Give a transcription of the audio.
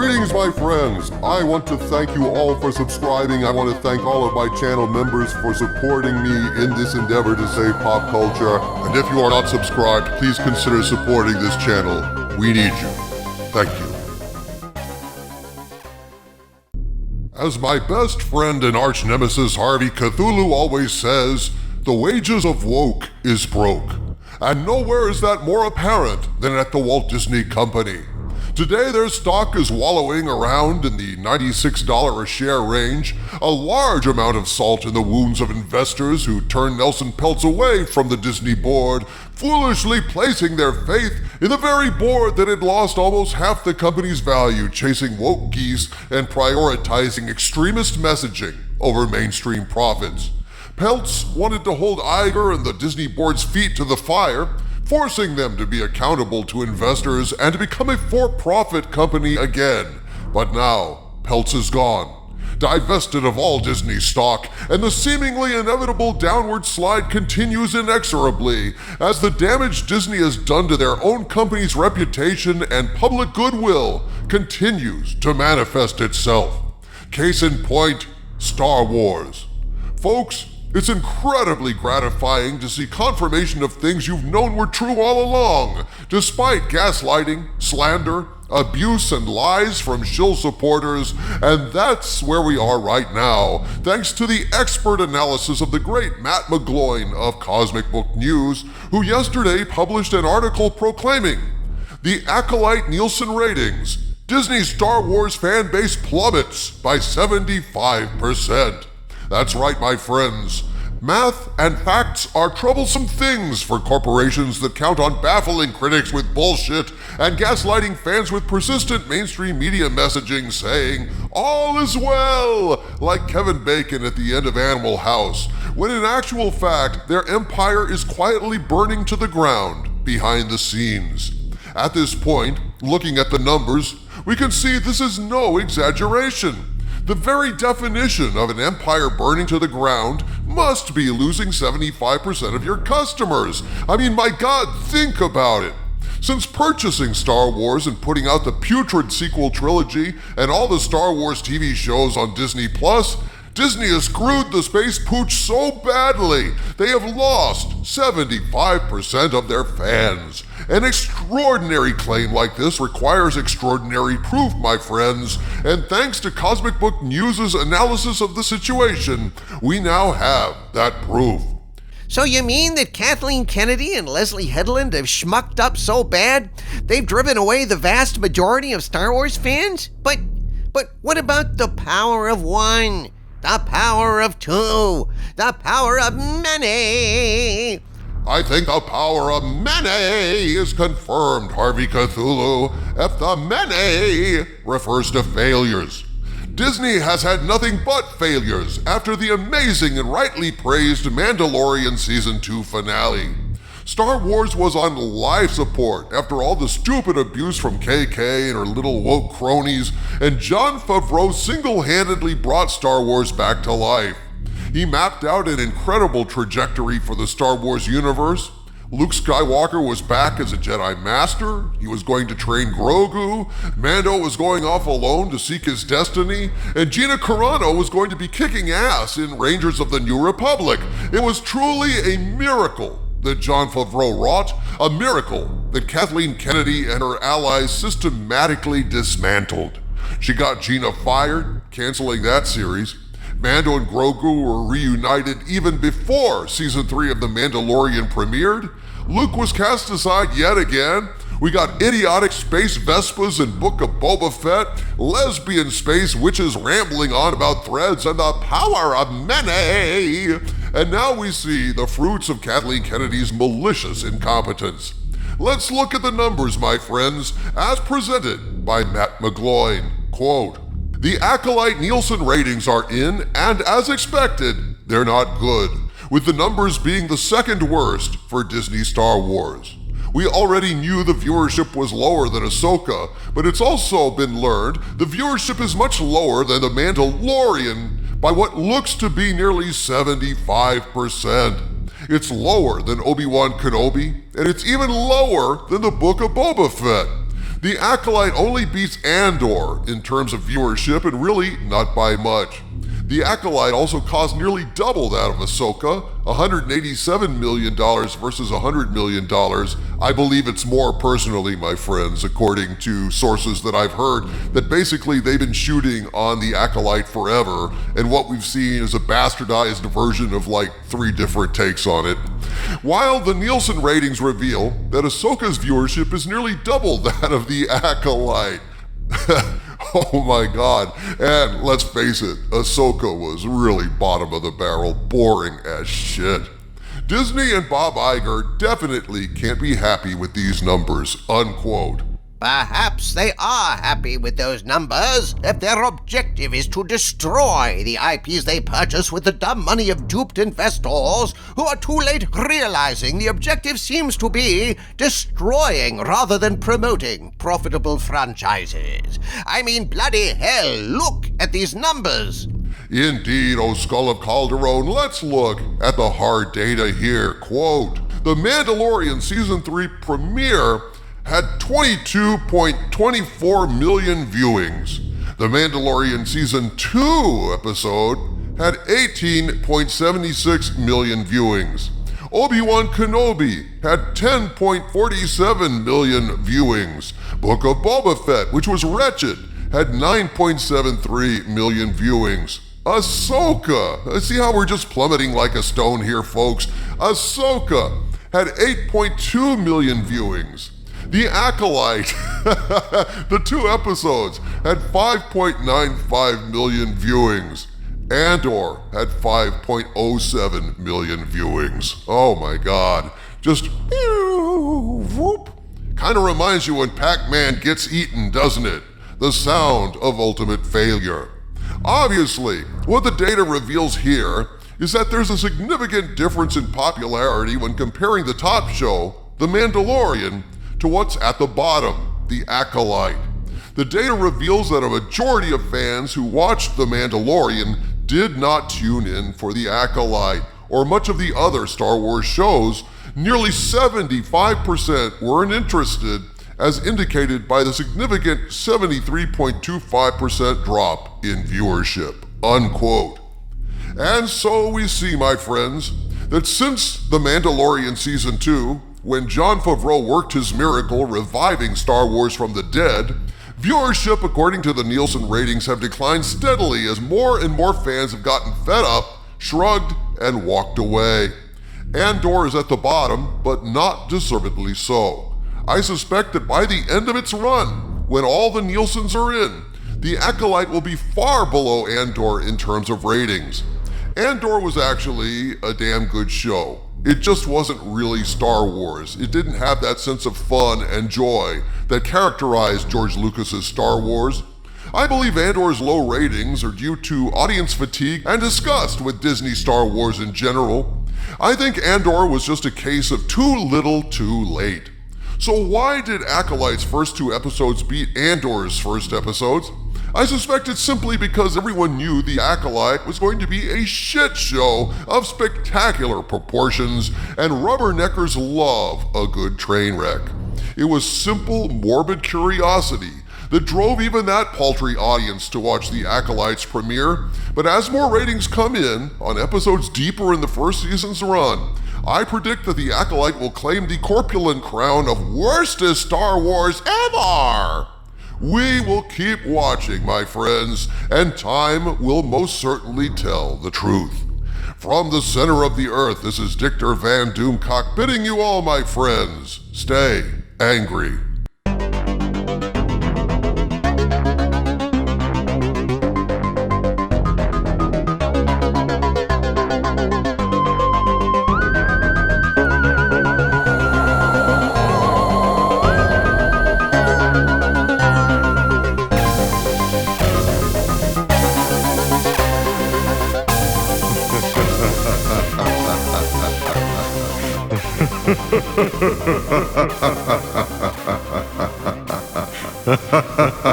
Greetings, my friends. I want to thank you all for subscribing. I want to thank all of my channel members for supporting me in this endeavor to save pop culture. And if you are not subscribed, please consider supporting this channel. We need you. Thank you. As my best friend and arch nemesis Harvey Cthulhu always says, the wages of woke is broke. And nowhere is that more apparent than at the Walt Disney Company. Today their stock is wallowing around in the $96 a share range, a large amount of salt in the wounds of investors who turned Nelson Peltz away from the Disney board, foolishly placing their faith in the very board that had lost almost half the company's value chasing woke geese and prioritizing extremist messaging over mainstream profits. Peltz wanted to hold Iger and the Disney board's feet to the fire, forcing them to be accountable to investors and to become a for-profit company again. But now, Peltz is gone, divested of all Disney stock, and the seemingly inevitable downward slide continues inexorably as the damage Disney has done to their own company's reputation and public goodwill continues to manifest itself. Case in point, Star Wars. Folks, it's incredibly gratifying to see confirmation of things you've known were true all along, despite gaslighting, slander, abuse, and lies from shill supporters, and that's where we are right now, thanks to the expert analysis of the great Matt McGloin of Cosmic Book News, who yesterday published an article proclaiming, the Acolyte Nielsen Ratings, Disney Star Wars fan base plummets by 75%. That's right, my friends. Math and facts are troublesome things for corporations that count on baffling critics with bullshit and gaslighting fans with persistent mainstream media messaging saying, all is well, like Kevin Bacon at the end of Animal House, when in actual fact, their empire is quietly burning to the ground behind the scenes. At this point, looking at the numbers, we can see this is no exaggeration. The very definition of an empire burning to the ground must be losing 75% of your customers. I mean, my God, think about it. Since purchasing Star Wars and putting out the putrid sequel trilogy and all the Star Wars TV shows on Disney+, Disney has screwed the space pooch so badly, they have lost 75% of their fans. An extraordinary claim like this requires extraordinary proof, my friends, and thanks to Cosmic Book News' analysis of the situation, we now have that proof. So you mean that Kathleen Kennedy and Leslie Headland have schmucked up so bad they've driven away the vast majority of Star Wars fans? But what about the power of one? The power of two, the power of many. I think the power of many is confirmed, Harvey Cthulhu, if the many refers to failures. Disney has had nothing but failures after the amazing and rightly praised Mandalorian Season 2 finale. Star Wars was on life support after all the stupid abuse from KK and her little woke cronies, and Jon Favreau single-handedly brought Star Wars back to life. He mapped out an incredible trajectory for the Star Wars universe. Luke Skywalker was back as a Jedi Master, he was going to train Grogu, Mando was going off alone to seek his destiny, and Gina Carano was going to be kicking ass in Rangers of the New Republic. It was truly a miracle that Jon Favreau wrought, a miracle that Kathleen Kennedy and her allies systematically dismantled. She got Gina fired, canceling that series. Mando and Grogu were reunited even before Season 3 of The Mandalorian premiered. Luke was cast aside yet again. We got idiotic space Vespas in Book of Boba Fett, lesbian space witches rambling on about threads and the power of many. And now we see the fruits of Kathleen Kennedy's malicious incompetence. Let's look at the numbers, my friends, as presented by Matt McGloin. Quote, the Acolyte Nielsen ratings are in, and as expected, they're not good, with the numbers being the second worst for Disney Star Wars. We already knew the viewership was lower than Ahsoka, but it's also been learned the viewership is much lower than The Mandalorian by what looks to be nearly 75%. It's lower than Obi-Wan Kenobi, and it's even lower than the Book of Boba Fett. The Acolyte only beats Andor in terms of viewership, and really not by much. The Acolyte also cost nearly double that of Ahsoka, $187 million versus $100 million. I believe it's more personally, my friends, according to sources that I've heard, that basically they've been shooting on the Acolyte forever, and what we've seen is a bastardized version of like 3 different takes on it. While the Nielsen ratings reveal that Ahsoka's viewership is nearly double that of the Acolyte. Oh my god, and let's face it, Ahsoka was really bottom of the barrel, boring as shit. Disney and Bob Iger definitely can't be happy with these numbers, unquote. Perhaps they are happy with those numbers if their objective is to destroy the IPs they purchase with the dumb money of duped investors who are too late realizing the objective seems to be destroying rather than promoting profitable franchises. I mean, bloody hell, look at these numbers. Indeed, O Skull of Calderon, let's look at the hard data here. Quote, The Mandalorian Season 3 premiere had 22.24 million viewings. The Mandalorian Season 2 episode had 18.76 million viewings. Obi-Wan Kenobi had 10.47 million viewings. Book of Boba Fett, which was wretched, had 9.73 million viewings. Ahsoka, see how we're just plummeting like a stone here, folks? Ahsoka had 8.2 million viewings. The Acolyte, the 2 episodes, had 5.95 million viewings. Andor had 5.07 million viewings. Oh my god. Just whoop. Kind of reminds you when Pac-Man gets eaten, doesn't it? The sound of ultimate failure. Obviously, what the data reveals here is that there's a significant difference in popularity when comparing the top show, The Mandalorian, to what's at the bottom, The Acolyte. The data reveals that a majority of fans who watched The Mandalorian did not tune in for The Acolyte or much of the other Star Wars shows. Nearly 75% weren't interested, as indicated by the significant 73.25% drop in viewership, unquote. And so we see, my friends, that since The Mandalorian Season 2, when Jon Favreau worked his miracle reviving Star Wars from the dead, viewership according to the Nielsen ratings have declined steadily as more and more fans have gotten fed up, shrugged, and walked away. Andor is at the bottom, but not deservedly so. I suspect that by the end of its run, when all the Nielsens are in, The Acolyte will be far below Andor in terms of ratings. Andor was actually a damn good show. It just wasn't really Star Wars. It didn't have that sense of fun and joy that characterized George Lucas's Star Wars. I believe Andor's low ratings are due to audience fatigue and disgust with Disney Star Wars in general. I think Andor was just a case of too little too late. So why did Acolyte's first 2 episodes beat Andor's first episodes? I suspect it's simply because everyone knew The Acolyte was going to be a shit show of spectacular proportions, and rubberneckers love a good train wreck. It was simple, morbid curiosity that drove even that paltry audience to watch The Acolyte's premiere, but as more ratings come in on episodes deeper in the first season's run, I predict that The Acolyte will claim the corpulent crown of worstest Star Wars ever! We will keep watching, my friends, and time will most certainly tell the truth. From the center of the earth, this is Dictor Van Doomcock bidding you all, my friends, stay angry. Ha ha ha ha ha ha ha ha ha ha.